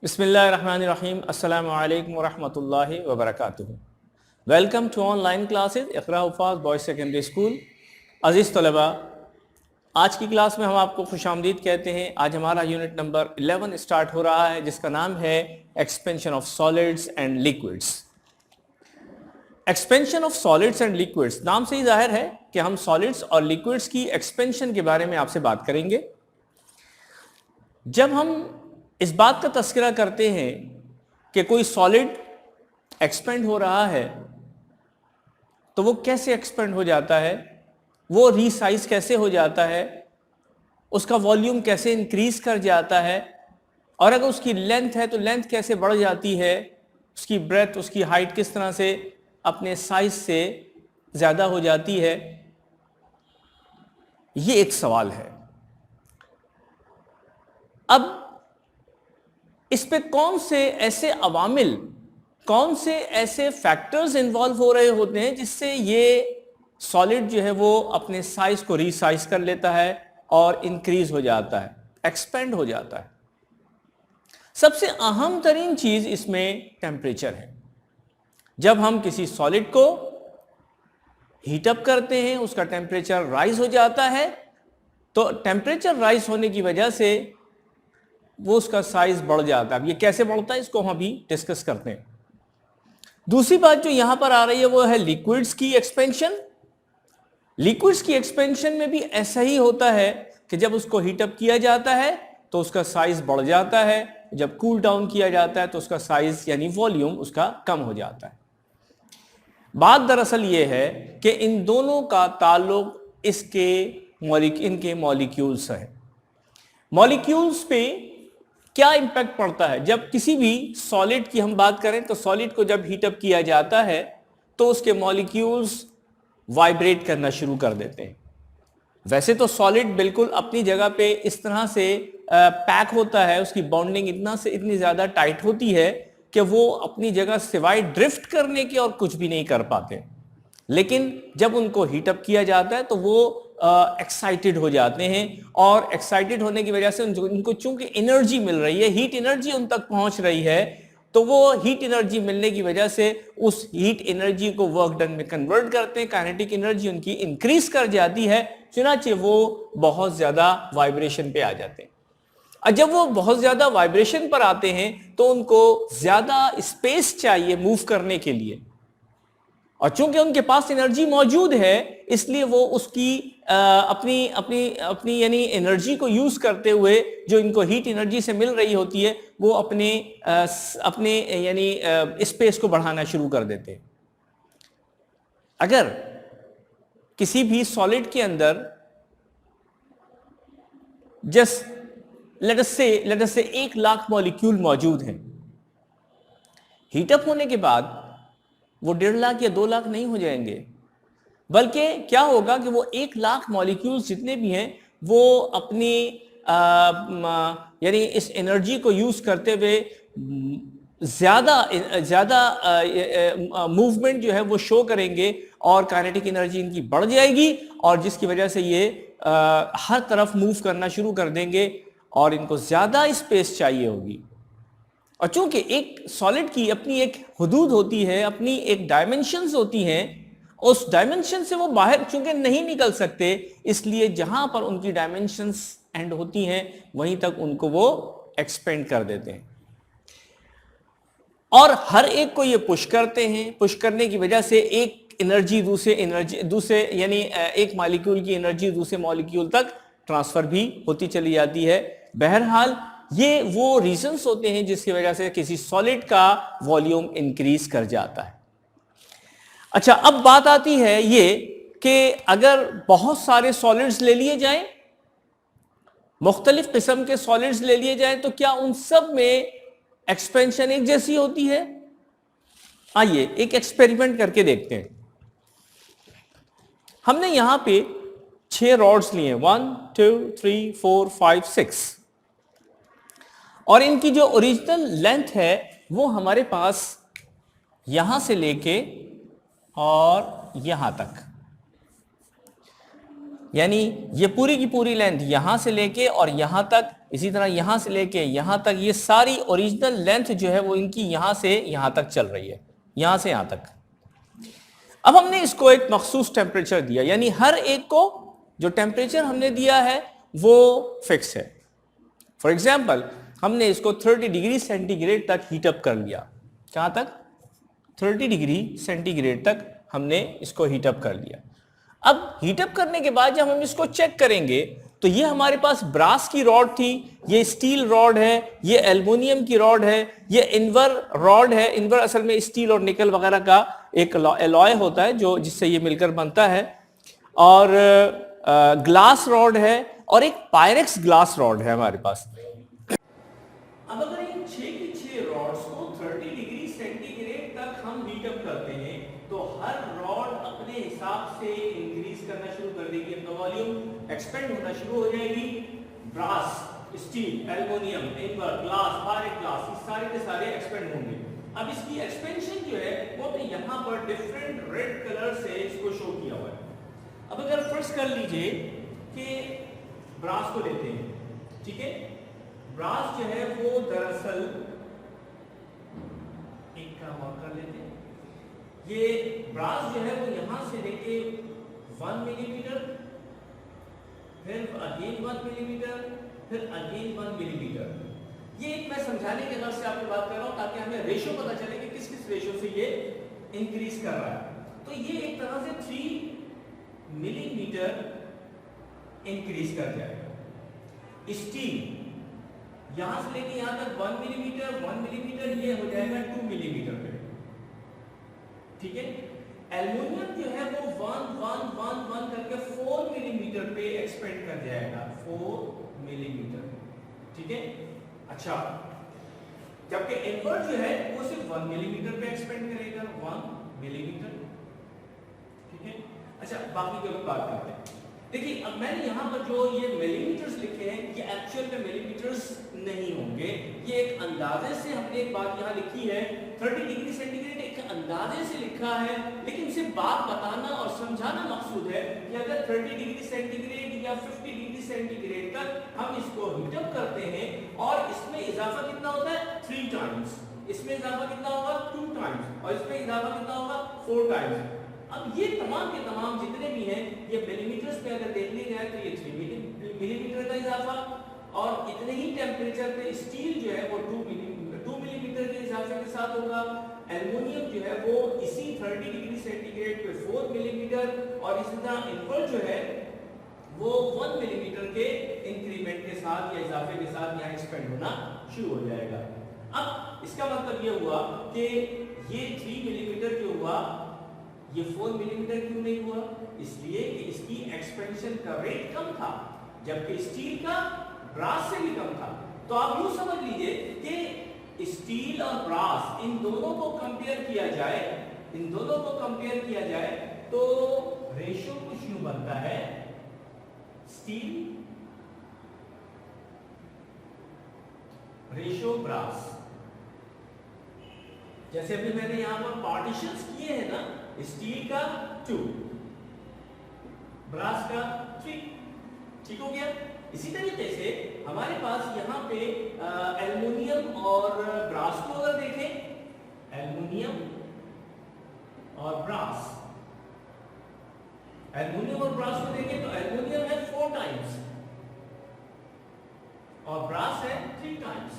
बिस्मिल्लाहिर्रहमानिर्रहीम अस्सलामु अलैकुम वरहमतुल्लाहि वबरकातुहू। Welcome to online classes Iqra Huffaz boys secondary school. अज़ीज़ तलबा, आज की क्लास में हम आपको खुशामदीद कहते हैं। आज हमारा यूनिट नंबर 11 स्टार्ट हो रहा है, जिसका नाम है expansion of solids and liquids. Expansion of solids and liquids, नाम से ही जाहिर है कि हम सॉलिड्स और लिक्विड्स की एक्सपेंशन के बारे में आपसे बात करेंगे। जब हम इस बात का तस्करा करते हैं कि कोई सॉलिड एक्सपेंड हो रहा है, तो वो कैसे एक्सपेंड हो जाता है, वो रीसाइज कैसे हो जाता है, उसका वॉल्यूम कैसे इंक्रीज कर जाता है, और अगर उसकी लेंथ है तो लेंथ कैसे बढ़ जाती है, उसकी ब्रेथ, उसकी हाइट किस तरह से अपने साइज से ज़्यादा हो जाती है, ये एक सवाल है। अब इस पे कौन से ऐसे अवामिल, कौन से ऐसे फैक्टर्स इन्वॉल्व हो रहे होते हैं जिससे ये सॉलिड जो है वो अपने साइज को रीसाइज कर लेता है और इंक्रीज हो जाता है, एक्सपेंड हो जाता है। सबसे अहम तरीन चीज इसमें टेम्परेचर है। जब हम किसी सॉलिड को हीटअप करते हैं, उसका टेम्परेचर राइज हो जाता है, तो टेम्परेचर राइज होने की वजह से वो उसका साइज बढ़ जाता है। अब ये कैसे बढ़ता है, इसको हम अभी डिस्कस करते हैं। दूसरी बात जो यहां पर आ रही है वो है लिक्विड्स की एक्सपेंशन। लिक्विड्स की एक्सपेंशन में भी ऐसा ही होता है कि जब उसको हीटअप किया जाता है तो उसका साइज बढ़ जाता है, जब कूल डाउन किया जाता है तो उसका साइज यानी वॉल्यूम उसका कम हो जाता है। बात दरअसल ये है कि इन दोनों का ताल्लुक इनके मॉलिक्यूल्स है। मॉलिक्यूल्स पे क्या इंपैक्ट पड़ता है? जब किसी भी सॉलिड की हम बात करें तो सॉलिड को जब हीटअप किया जाता है तो उसके मॉलिक्यूल्स वाइब्रेट करना शुरू कर देते हैं। वैसे तो सॉलिड बिल्कुल अपनी जगह पे इस तरह से पैक होता है, उसकी बॉन्डिंग इतनी ज़्यादा टाइट होती है कि वो अपनी जगह सिवाय ड्रिफ्ट करने के और कुछ भी नहीं कर पाते। लेकिन जब उनको हीटअप किया जाता है तो वो एक्साइटेड हो जाते हैं, और एक्साइटेड होने की वजह से उनको चूंकि एनर्जी मिल रही है, हीट एनर्जी उन तक पहुंच रही है, तो वो हीट एनर्जी मिलने की वजह से उस हीट एनर्जी को वर्क डन में कन्वर्ट करते हैं। काइनेटिक एनर्जी उनकी इंक्रीज कर जाती है, चुनाचे वो बहुत ज्यादा वाइब्रेशन पे आ जाते हैं। और जब वो बहुत ज्यादा वाइब्रेशन पर आते हैं तो उनको ज्यादा स्पेस चाहिए मूव करने के लिए, और चूंकि उनके पास एनर्जी मौजूद है इसलिए वो उसकी अपनी अपनी अपनी यानी एनर्जी को यूज करते हुए जो इनको हीट एनर्जी से मिल रही होती है वो अपने यानी स्पेस को बढ़ाना शुरू कर देते हैं। अगर किसी भी सॉलिड के अंदर जस्ट लेट अस से 1,00,000 मॉलिक्यूल मौजूद हैं, हीटअप होने के बाद वो 1.5 लाख या 2 लाख नहीं हो जाएंगे, बल्कि क्या होगा कि वो 1,00,000 मॉलिक्यूल्स जितने भी हैं वो अपनी यानी इस एनर्जी को यूज करते हुए ज्यादा मूवमेंट जो है वो शो करेंगे, और काइनेटिक एनर्जी इनकी बढ़ जाएगी, और जिसकी वजह से ये हर तरफ मूव करना शुरू कर देंगे और इनको ज्यादा स्पेस चाहिए होगी। और चूंकि एक सॉलिड की अपनी एक हुदूद होती है, अपनी एक डायमेंशंस होती हैं, उस डायमेंशन से वो बाहर चूंकि नहीं निकल सकते, इसलिए जहां पर उनकी डायमेंशंस एंड होती हैं वहीं तक उनको वो एक्सपेंड कर देते हैं, और हर एक को ये पुश करते हैं। पुश करने की वजह से एक एनर्जी दूसरे यानी एक मॉलिक्यूल की एनर्जी दूसरे मॉलिक्यूल तक ट्रांसफर भी होती चली जाती है। बहरहाल ये वो रीजंस होते हैं जिसकी वजह से किसी सॉलिड का वॉल्यूम इंक्रीज कर जाता है। अच्छा, अब बात आती है ये कि अगर बहुत सारे सॉलिड्स ले लिए जाएं, मुख्तलिफ किस्म के सॉलिड्स ले लिए जाएं, तो क्या उन सब में एक्सपेंशन एक जैसी होती है? आइए एक एक्सपेरिमेंट करके देखते हैं। हमने यहां पे 6 रॉड्स लिए, 1 2 3 4 5 6, और इनकी जो ओरिजिनल लेंथ है वो हमारे पास यहां से लेके और यहां तक यानी ये पूरी की पूरी लेंथ यहां से लेके और यहां तक, इसी तरह यहां से लेके यहां तक, ये सारी ओरिजिनल लेंथ जो है वो इनकी यहां से यहां तक चल रही है, यहां से यहां तक। अब हमने इसको एक मखसूस टेम्परेचर दिया, यानी हर एक को जो टेम्परेचर हमने दिया है वो फिक्स है। फॉर एग्जाम्पल हमने इसको 30 डिग्री सेंटीग्रेड तक हीटअप कर लिया। कहां तक? 30 डिग्री सेंटीग्रेड तक हमने इसको हीटअप कर लिया। अब हीटअप करने के बाद जब हम इसको चेक करेंगे तो ये हमारे पास ब्रास की रॉड थी, ये स्टील रॉड है, ये एल्युमिनियम की रॉड है, ये इन्वर रॉड है। इन्वर असल में स्टील और निकल वगैरह का एक एलॉय होता है जो जिससे ये मिलकर बनता है, और ग्लास रॉड है, और एक पायरेक्स ग्लास रॉड है हमारे पास। अब अगर इन 6 की 6 रॉड्स को 30 डिग्री सेंटीग्रेड तक हम हीटअप करते हैं तो हर रॉड अपने हिसाब से इंक्रीज करना शुरू कर देगी, अपना वॉल्यूम एक्सपेंड होना शुरू हो जाएगी। Brass, steel, aluminium, invar, glass, Pyrex glass, ये सारे के सारे एक्सपेंड होंगे। अब इसकी एक्सपेंशन जो है वो तो यहाँ पर डिफरेंट रेड कलर से इसको शो किया हुआ है। अब अगर फर्स्ट कर लीजिए कि ब्रास को लेते हैं, ठीक है। ब्रास जो है वो दरअसल एक काम और कर लेते हैं, ये ब्रास जो है वो यहां से लेके 1 मिलीमीटर, फिर अगेन 1 मिलीमीटर, फिर अगेन 1 मिलीमीटर। ये एक मैं समझाने के गरज से आपको बात कर रहा हूं ताकि हमें रेशो पता चले कि किस किस रेशो से ये इंक्रीज कर रहा है। तो ये एक तरह से 3 मिलीमीटर इंक्रीज कर जाएगा। स्टील यहां से लेके यहां तक 1 मिलीमीटर, ये हो जाएगा 2 मिलीमीटर पे, ठीक है। एल्युमिनियम जो है वो 1 करके 4 मिलीमीटर पे एक्सपेंड कर जाएगा, 4 मिलीमीटर, ठीक है। अच्छा, जबकि इन्वर्ट जो है वो सिर्फ 1 मिलीमीटर पे एक्सपेंड करेगा, 1 मिलीमीटर, ठीक है। अच्छा, बाकी की बात करते हैं। देखिए, अब मैंने यहाँ पर जो ये मिलीमीटर्स लिखे हैं ये एक्चुअल में मिलीमीटर्स नहीं होंगे, ये एक अंदाजे से हमने एक बात यहाँ लिखी है। 30 डिग्री सेंटीग्रेड एक अंदाजे से लिखा है, लेकिन सिर्फ बात बताना और समझाना मकसूद है कि अगर 30 डिग्री सेंटीग्रेड या 50 डिग्री सेंटीग्रेड तक हम इसको हीटअप करते हैं और इसमें इजाफा कितना होता है 3 टाइम्स, इसमें इजाफा कितना होगा 2 टाइम्स, और इसमें इजाफा कितना होगा 4 टाइम्स। अब ये तमाम के तमाम जितने भी हैं ये मिलीमीटर्स पे अगर देखने जाए तो ये 3 मिलीमीटर का इजाफा, और इतने ही टेम्परेचर पे स्टील जो है वो 2 मिलीमीटर के इजाफे के साथ होगा। एल्युमिनियम जो है वो इसी 30 डिग्री सेंटीग्रेड पे 4 मिलीमीटर, और इसी तरह इन्वर्ट जो है वो 1 मिलीमीटर के इंक्रीमेंट के साथ या इजाफे के साथ यहाँ एक्सपेंड होना शुरू हो जाएगा। अब इसका मतलब ये हुआ कि ये 3 मिलीमीटर जो हुआ ये 4 मिलीमीटर क्यों नहीं हुआ? इसलिए कि इसकी एक्सपेंशन का रेट कम था, जबकि स्टील का ब्रास से भी कम था। तो आप यूं समझ लीजिए कि स्टील और ब्रास इन दोनों को कंपेयर किया जाए, तो रेशो कुछ यूं बनता है, स्टील रेशो ब्रास। जैसे अभी मैंने यहां पर पार्टीशंस किए हैं ना, स्टील का 2, ब्रास का 3, ठीक हो गया। इसी तरीके से हमारे पास यहाँ पे एल्युमिनियम और ब्रास को अगर देखें, एल्युमिनियम और ब्रास को देखें तो एल्युमिनियम है 4 टाइम्स और ब्रास है 3 टाइम्स।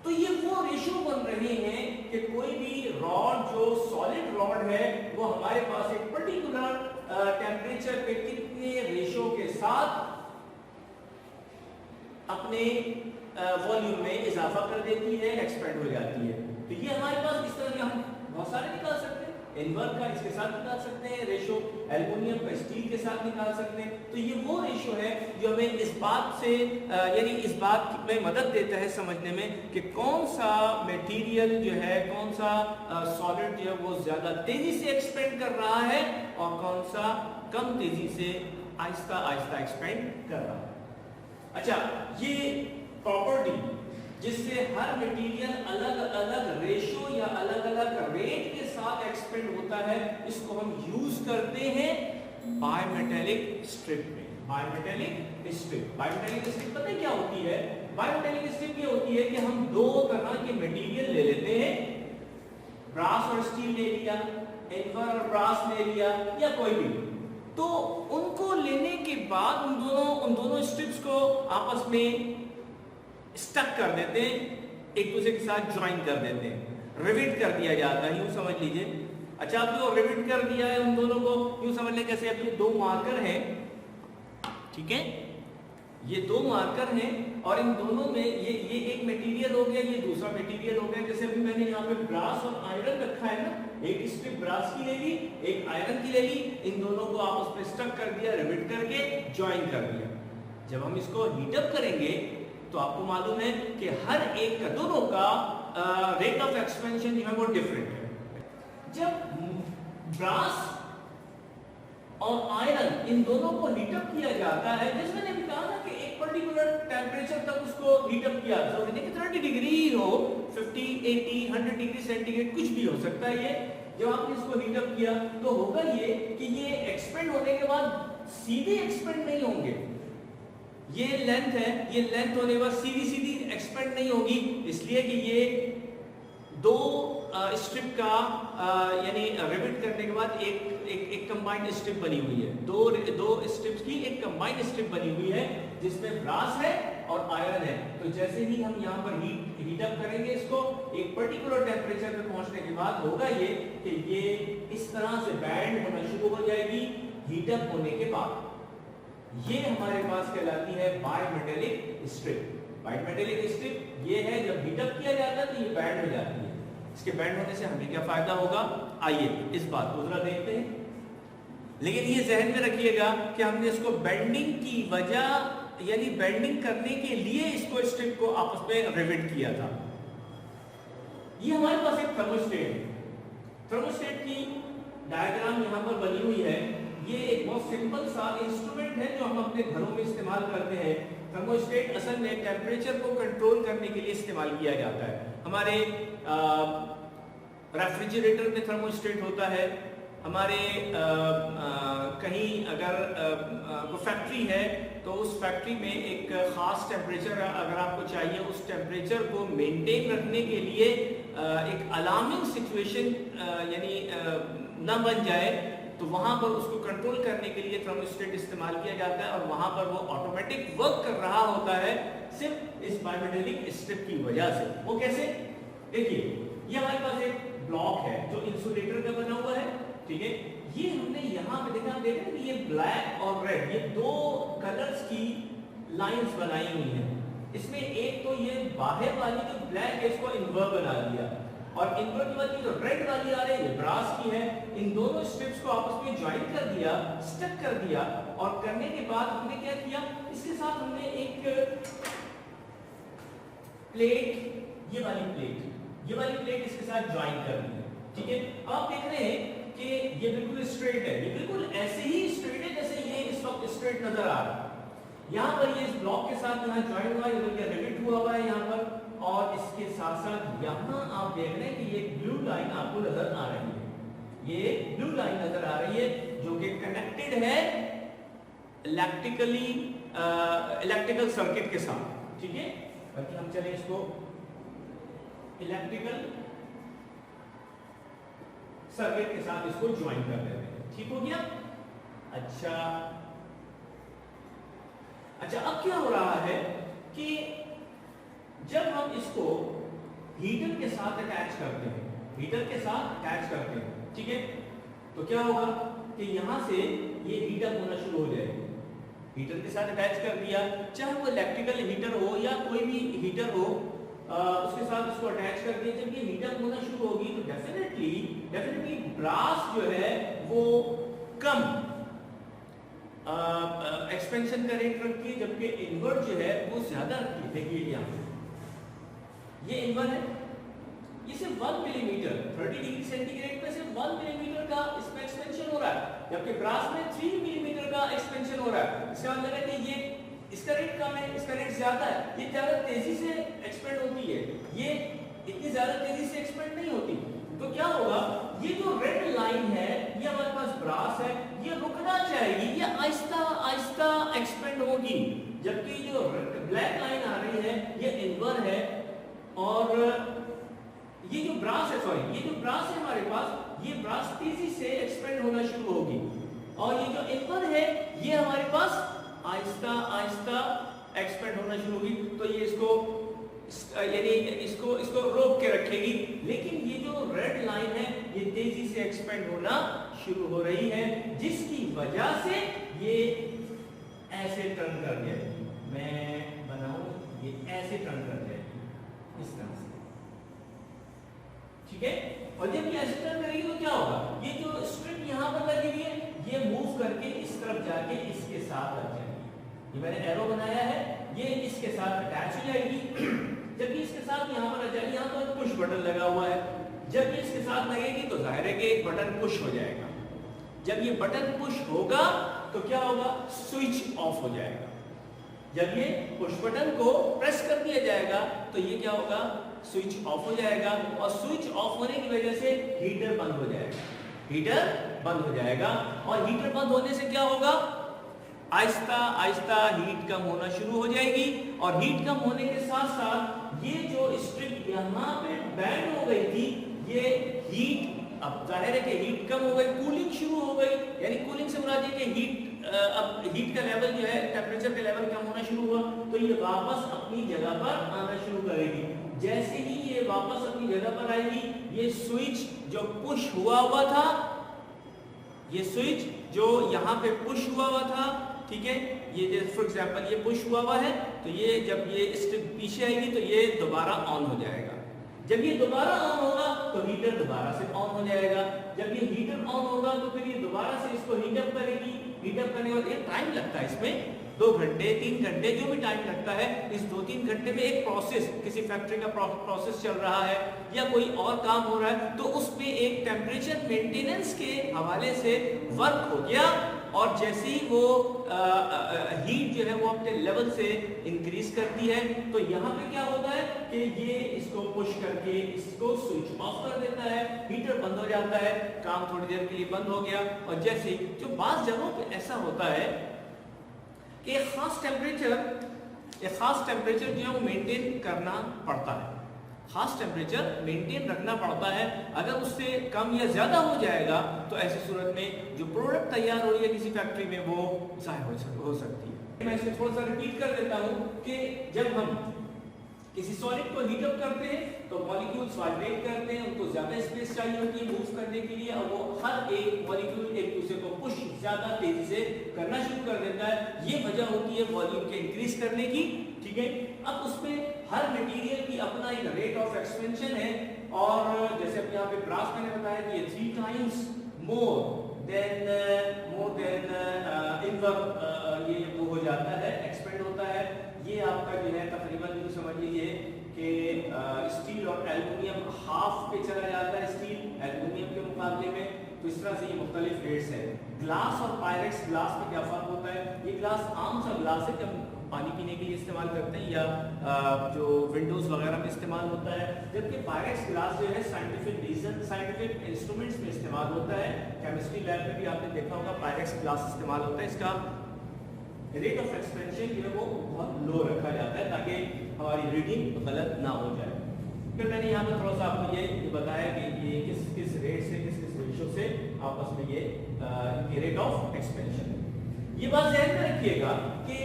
तो ये वो रेशो बन रहे हैं कि कोई भी रॉड जो सॉलिड रॉड है वो हमारे पास एक पर्टिकुलर टेम्परेचर पे कितने रेशो के साथ अपने वॉल्यूम में इजाफा कर देती है, एक्सपेंड हो जाती है। तो ये हमारे पास इस तरह के हम बहुत सारे निकाल सकते हैं। इन्वर्ट का इसके साथ निकाल सकते हैं रेशो, एल्युमिनियम का स्टील के साथ निकाल सकते हैं। तो ये वो रेशो है जो हमें इस बात से यानी इस बात में मदद देता है समझने में कि कौन सा मटेरियल जो है, कौन सा सॉलिड जो है वो ज्यादा तेजी से एक्सपेंड कर रहा है और कौन सा कम तेजी से आहिस्ता आहिस्ता एक्सपेंड कर रहा है। अच्छा, ये प्रॉपर्टी जिससे हर मटेरियल अलग अलग रेशो या अलग अलग रेट के साथ एक्सपेंड होता है, इसको हम यूज करते हैं बायमेटेलिक स्ट्रिप में। बायमेटेलिक स्ट्रिप। बायमेटेलिक स्ट्रिप पता है क्या होती है? बायमेटेलिक स्ट्रिप ये होती है कि हम दो तरह के मटेरियल ले लेते हैं, ब्रास और स्टील ले लिया, एल्वर और ब्रास ले लिया, या कोई भी, तो उनको लेने के बाद उन दोनों स्ट्रिप्स को आपस में स्टक कर देते हैं, एक दूसरे के साथ ज्वाइन कर देते हैं, रिविट कर दिया जाता है, यूं समझ लीजिए। अच्छा, अब जो रिविट कर दिया है उन दोनों को, यूं समझ लें कैसे, अब ये दो मार्कर हैं, ठीक है, ये दो मार्कर हैं और इन दोनों में ये एक मटेरियल हो गया, ये दूसरा मटेरियल हो गया। जैसे अभी मैंने यहाँ पे ब्रास और आयरन रखा है ना, एक स्ट्रिप ब्रास की ले ली, एक आयरन की ले ली, इन दोनों को आपस में स्टक कर दिया, रिविट करके ज्वाइन कर दिया। जब हम इसको हीटअप करेंगे तो आपको मालूम है कि हर एक का, दोनों का रेट ऑफ एक्सपेंशन जो है वो डिफरेंट है। जब ब्रास और आयरन इन दोनों को हीटअप किया जाता है, जैसे मैंने भी कहा ना कि एक पर्टिकुलर टेम्परेचर तक उसको हीटअप किया, तो 30 डिग्री हो, 50, 80, 100 डिग्री सेंटीग्रेड कुछ भी हो सकता है। ये जब आपने इसको हीटअप किया तो होगा ये कि ये एक्सपेंड होने के बाद सीधे एक्सपेंड नहीं होंगे, ये लेंथ है, ये लेंथ होने के बाद सीधी एक्सपेंड नहीं होगी, इसलिए कि ये दो स्ट्रिप का यानी रिविट करने के बाद एक कंबाइंड स्ट्रिप बनी हुई है, दो स्ट्रिप्स की एक कंबाइंड स्ट्रिप बनी हुई है जिसमें ब्रास है और आयरन है। तो जैसे ही हम यहाँ पर हीट अप करेंगे इसको, एक पर्टिकुलर टेम्परेचर पे पहुंचने के बाद होगा ये कि ये इस तरह से बैंड होना शुरू हो जाएगी हीट अप होने के बाद। ये हमारे पास कहलाती है बायमेटेलिक स्ट्रिप। बायमेटेलिक स्ट्रिप ये है, जब हीट अप किया जाता है तो ये बैंड हो जाती है। इसके बैंड होने से हमें क्या फायदा होगा, आइए इस बात को जरा देखते हैं। लेकिन ये जहन में रखिएगा कि हमने इसको बेंडिंग की वजह यानी बेंडिंग करने के लिए इसको स्ट्रिप को आपस में रिविट किया था। ये हमारे पास एक थर्मोस्टेट है, थर्मोस्टेट की डायग्राम यहाँ पर बनी हुई है। ये एक बहुत सिंपल सा इंस्ट्रूमेंट है जो हम अपने घरों में इस्तेमाल करते हैं। थर्मोस्टेट असल में टेम्परेचर को कंट्रोल करने के लिए इस्तेमाल किया जाता है। हमारे रेफ्रिजरेटर में थर्मोस्टेट होता है, हमारे कहीं अगर कोई फैक्ट्री है तो उस फैक्ट्री में एक ख़ास टेम्परेचर अगर आपको चाहिए, उस टेम्परेचर को मेंटेन रखने के लिए एक अलार्मिंग सिचुएशन यानी न बन जाए, तो वहां पर उसको कंट्रोल करने के लिए थर्मोस्टेट इस्तेमाल किया जाता है और वहां पर वो ऑटोमेटिक वर्क कर रहा होता है सिर्फ इस बायमेटेलिक स्ट्रिप की वजह से। वो कैसे, देखिए ये हमारे पास एक ब्लॉक है जो इंसुलेटर का बना हुआ है, ठीक है। ये हमने यहाँ पे देखा, देख रहे हैं कि ये ब्लैक और रेड, ये दो कलर्स की लाइंस बनाई हुई हैं। इसमें एक तो ये बाहर वाली जो ब्लैक है इसको इन्वर्ट बना दिया, और इन्वर्ट के बाद ये जो रेड वाली आ रही है ये ब्रास की है। इन दोनों स्ट्रिप्स को आपस में ज्वाइन कर दिया, स्टक कर दिया, और करने के बाद हमने क्या किया, इसके साथ हमने एक प्लेट, ये वाली प्लेट इसके साथ ज्वाइन कर दी, ठीक है। अब आप देख रहे हैं कि ये बिल्कुल स्ट्रेट है, ये बिल्कुल ऐसे ही स्ट्रेट है जैसे ये इस वक्त स्ट्रेट नजर आ रहा है। यहाँ पर ये इस ब्लॉक के साथ यहाँ ज्वाइन हुआ, ये रिविट हुआ है यहाँ पर, और इसके साथ साथ यहाँ आप देख रहे हैं कि ये ब्लू लाइन आपको नजर आ रही है, ये ब्लू लाइन नजर आ रही है जो कि कनेक्टेड है इलेक्ट्रिकल सर्किट के साथ, ठीक है। बाकी हम चले इसको इलेक्ट्रिकल सर्किट के साथ इसको ज्वाइन कर देते हैं, ठीक हो गया। अच्छा अब क्या हो रहा है कि जब हम इसको हीटर के साथ अटैच करते हैं, ठीक है, तो क्या होगा कि यहां से ये हीटर होना शुरू हो जाएगा। हीटर के साथ अटैच कर दिया, चाहे वो इलेक्ट्रिकल हीटर हो या कोई भी हीटर हो, उसके साथ इसको अटैच कर दिया। जब ये हीटर होना शुरू होगी तो डेफिनेटली ब्रास जो है वो कम एक्सपेंशन का रेट रखती है, जबकि इन्वर्ट जो है वो ज्यादा रखती है। देखिए यहाँ ये इन्वर्ट है, ये सिर्फ 1 मिलीमीटर 30 डिग्री सेंटीग्रेड पे सिर्फ 1 मिलीमीटर का इसमें एक्सपेंशन हो रहा है, जबकि ब्रास में 3 मिलीमीटर का एक्सपेंशन हो रहा है। इसका मतलब है कि ये इसका रेट कम है, इसका रेट ज्यादा है, ये ज्यादा तेजी से एक्सपेंड होती है, ये इतनी ज्यादा तेजी से एक्सपेंड नहीं होती। तो क्या होगा, ये जो रेड लाइन है ये हमारे पास ब्रास है, ये रुकना चाहिए, ये आहिस्ता आहिस्ता एक्सपेंड होगी, जबकि जो ब्लैक लाइन आ रही है ये इनवर है, और ये जो ब्रास है, सॉरी ये जो ब्रास है हमारे पास, ये ब्रास तेजी से एक्सपेंड होना शुरू होगी, और ये जो इनवर है ये हमारे पास आहिस्ता आहिस्ता एक्सपेंड होना शुरू होगी। तो ये इसको यानी इसको रोक के रखेगी, लेकिन ये जो रेड लाइन है ये तेजी से एक्सपेंड होना शुरू हो रही है, जिसकी वजह से ये ऐसे टर्न कर जाएगी। मैं बनाऊं, ये ऐसे टर्न कर जाएगी इस तरह से, ठीक है। और जब ये ऐसे टर्न करेगी तो क्या होगा, ये जो स्ट्रिप यहाँ पर लगी हुई है ये मूव करके इस तरफ जाके इसके साथ लग जाएगी। ये मैंने एरो बनाया है, ये इसके साथ अटैच हो जाएगी। जब ये इसके साथ यहाँ पर आ जाएगी, यहाँ तो एक पुश बटन लगा हुआ है, जब ये इसके साथ लगेगी तो जाहिर है कि एक बटन पुश हो जाएगा। जब ये बटन पुश होगा तो क्या होगा, स्विच ऑफ हो जाएगा। जब ये पुश बटन को प्रेस कर दिया जाएगा तो ये क्या होगा, स्विच ऑफ हो जाएगा, और स्विच ऑफ होने की वजह से हीटर बंद हो जाएगा, हीटर बंद हो जाएगा। और हीटर बंद होने से क्या होगा, आहिस्ता आहिस्ता हीट कम होना शुरू हो जाएगी, और हीट कम होने के साथ साथ ये जो स्ट्रिप यहाँ पे बैंड हो गई थी, ये हीट, अब जाहिर है कि हीट कम हो गई, कूलिंग शुरू हो गई, यानी कूलिंग से मुराद ये कि हीट, अब हीट का लेवल जो है, टेम्परेचर का लेवल कम होना शुरू हुआ, तो ये वापस अपनी जगह पर आना शुरू करेगी। जैसे ही ये वापस अपनी जगह पर आएगी, ये स्विच जो पुश हुआ हुआ था, ये स्विच जो यहाँ पे पुश हुआ था, ठीक है, ये जैसे फॉर एग्जांपल ये पुश हुआ है, तो ये जब ये स्ट्रिप पीछे आएगी तो ये दोबारा ऑन हो जाएगा। जब ये दोबारा ऑन होगा तो हीटर दोबारा से ऑन हो जाएगा। जब ये हीटर ऑन होगा तो फिर ये दोबारा से इसको हीटअप करेगी। हीटअप करने के बाद ये टाइम लगता है, इसमें 2 घंटे 3 घंटे जो भी टाइम लगता है, इस 2-3 घंटे में एक प्रोसेस, किसी फैक्ट्री का प्रोसेस चल रहा है या कोई और काम हो रहा है, तो उस पे एक टेम्परेचर मेंटेनेंस के हवाले से वर्क हो गया, और जैसे ही वो हीट जो है वो अपने लेवल से इंक्रीज करती है, तो यहाँ पे क्या होता है कि ये इसको पुश करके इसको स्विच ऑफ कर देता है, हीटर बंद हो जाता है, काम थोड़ी देर के लिए बंद हो गया। और जैसे जो बात जगहों पे ऐसा होता है कि एक खास टेम्परेचर जो है वो मेंटेन करना पड़ता है, खास टेम्परेचर मेंटेन रखना पड़ता है। अगर उससे कम या ज्यादा हो जाएगा तो ऐसी सूरत में जो प्रोडक्ट तैयार हो रही है किसी फैक्ट्री में वो ज़ाहिर हो सकती है। मैं इसे थोड़ा सा रिपीट कर देता हूँ कि जब हम किसी सॉलिड को हीटअप करते हैं तो मॉलिक्यूल्स वाइब्रेट करते हैं, उनको ज्यादा स्पेस चाहिए होती है मूव करने के लिए, और वो हर एक मॉलिक्यूल एक दूसरे को पुश ज्यादा तेजी से करना शुरू कर देता है। ये वजह होती है वॉल्यूम के इंक्रीज करने की, ठीक है। अब उसमें हर मटेरियल की अपना एक रेट ऑफ एक्सपेंशन है, और जैसे अब यहाँ पे ग्राफ मैंने बताया कि ये 3 टाइम्स मोर देन इनवर्ट ये वो हो जाता है, एक्सपेंड होता है। ये आपका जो है तकरीबन जो समझ लीजिए कि स्टील और एल्युमिनियम हाफ पे चला जाता है, स्टील एल्युमिनियम के मुकाबले में, तो इस तरह से ये मुख्तलिफ रेट्स है। ग्लास और पायरेक्स ग्लास में क्या फर्क होता है, ये ग्लास आम सा ग्लास है जब पानी पीने के लिए इस्तेमाल करते हैं या जो विंडोज वगैरह में इस्तेमाल होता है, जबकि पायरेक्स ग्लास जो है साइंटिफिक इंस्ट्रूमेंट्स में इस्तेमाल होता है। केमिस्ट्री लैब में भी आपने देखा होगा पायरेक्स ग्लास इस्तेमाल होता है। इसका रेट ऑफ एक्सपेंशन जो है वो बहुत लो रखा जाता है ताकि हमारी रीडिंग गलत ना हो जाए। फिर मैंने यहाँ पे थोड़ा सा आपको ये बताया कि ये किस रेट से किस रेशो से आपस में ये रेट ऑफ एक्सपेंशन। ये बात ध्यान में रखिएगा कि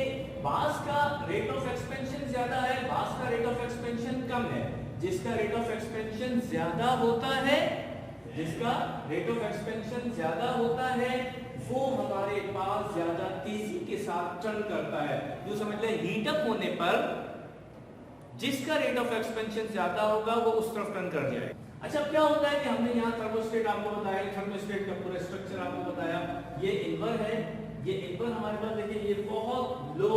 बास का रेट ऑफ एक्सपेंशन ज्यादा है, बास का रेट ऑफ एक्सपेंशन कम है। जिसका रेट ऑफ एक्सपेंशन ज्यादा होता है, जिसका रेट ऑफ एक्सपेंशन ज्यादा होता है वो हमारे पास ज्यादा तेजी के साथ टर्न करता है। जो समझ ले हीटअप होने पर जिसका रेट ऑफ एक्सपेंशन ज्यादा होगा वो उस तरफ टर्न कर जाएगा। अच्छा, क्या होता है कि हमने यहाँ थर्मोस्टेट आपको बताया, थर्मोस्टेट का पूरा स्ट्रक्चर आपको बताया। ये इनवर है, ये इनवर हमारे पास देखिए ये बहुत लो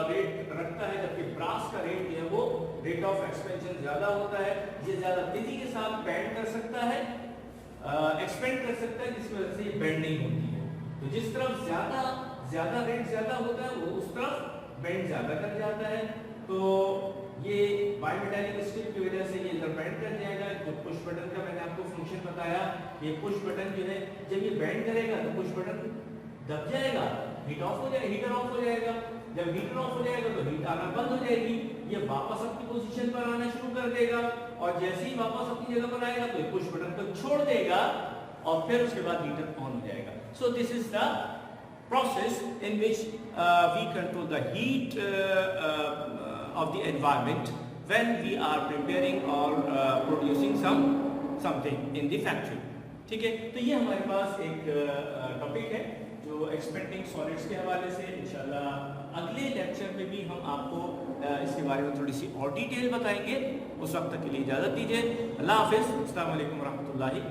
रेट रखता है, जबकि ब्रास का रेट जो है वो रेट ऑफ एक्सपेंशन ज्यादा होता है। ये ज्यादा तेजी के साथ बैंड कर सकता है, एक्सपेंड कर सकता है, जिसकी वजह से ये बैंड नहीं होती है। तो जिस तरफ ज्यादा रेट ज्यादा होता है वो उस तरफ बैंड ज्यादा कर जाता है। तो ये बायमेटालिक स्ट्रिप की वजह से ये इधर बैंड कर जाएगा। जो पुश बटन का मैंने आपको फंक्शन बताया, ये पुश बटन जो है जब ये बैंड करेगा तो पुश बटन दब जाएगा, हीट ऑफ हो जाएगा, हीटर ऑफ हो जाएगा। जब हीटर ऑफ हो जाएगा तो हीट आना बंद हो जाएगी, ये वापस अपनी पोजीशन पर आना शुरू कर देगा और जैसे ही वापस अपनी जगह पर आएगा तो ये पुश बटन को छोड़ देगा और फिर उसके बाद हीटर ऑन हो जाएगा। So this is the process in which we control the heat of the environment when we are preparing or producing something in the factory। ठीक है, तो ये हमारे पास एक टॉपिक है जो एक्सपेंडिंग सॉलिड्स के हवाले से। इंशाल्लाह अगले लेक्चर में भी हम आपको इसके बारे में थोड़ी सी और डिटेल बताएंगे। उस वक्त तक के लिए इजाज़त दीजिए। अल्लाह हाफिज़। अस्सलाम वालेकुम रहमतुल्लाहि।